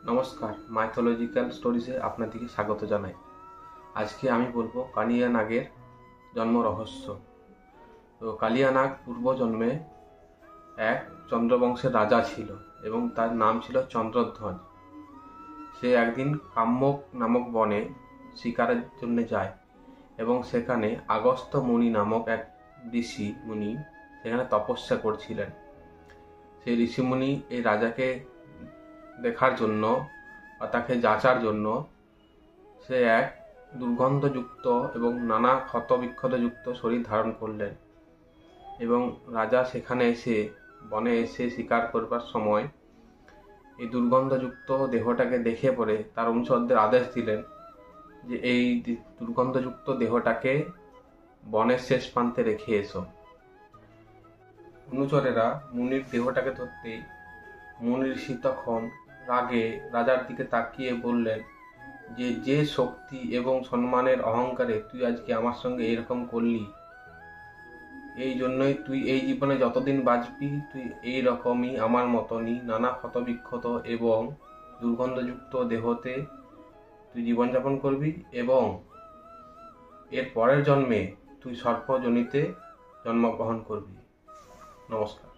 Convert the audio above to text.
নমস্কার, মাইথোলজিক্যাল স্টোরিজে আপনাদেরকে স্বাগত জানাই। আজকে আমি বলবো কালিয়া নাগের জন্ম রহস্য। তো কালিয়া নাগ পূর্বজন্মে এক চন্দ্রবংশের রাজা ছিল এবং তার নাম ছিল চন্দ্রধ্বজ। সে একদিন কাম্যক নামক বনে শিকারের জন্য যায় এবং সেখানে আগস্ত্য মুনি নামক এক ঋষি মুনি সেখানে তপস্যা করছিলেন। সেই ঋষিমুনি এই রাজাকে দেখার জন্য বা তাকে যাচার জন্য সে এক দুর্গন্ধযুক্ত এবং নানা ক্ষতবিক্ষতযুক্ত শরীর ধারণ করলেন এবং রাজা সেখানে বনে এসে শিকার করবার সময় এই দুর্গন্ধযুক্ত দেহটাকে দেখে পড়ে তার অনুচরদের আদেশ দিলেন যে এই দুর্গন্ধযুক্ত দেহটাকে বনের শেষ প্রান্তে রেখে এসো। অনুচরেরা মুনির দেহটাকে ধরতেই মুনি ঋষি তখন রাগে রাজার দিকে তাকিয়ে বললেন যে শক্তি এবং সম্মানের অহংকারে তুই আজকে আমার সঙ্গে এরকম করলি, এই জন্যই তুই এই জীবনে যতদিন বাঁচবি তুই এই রকমই আমার মতনই নানা ক্ষতবিক্ষত এবং দুর্গন্ধযুক্ত দেহতে তুই জীবনযাপন করবি এবং এর পরের জন্মে তুই সর্পজনিতে জন্মগ্রহণ করবি। নমস্কার।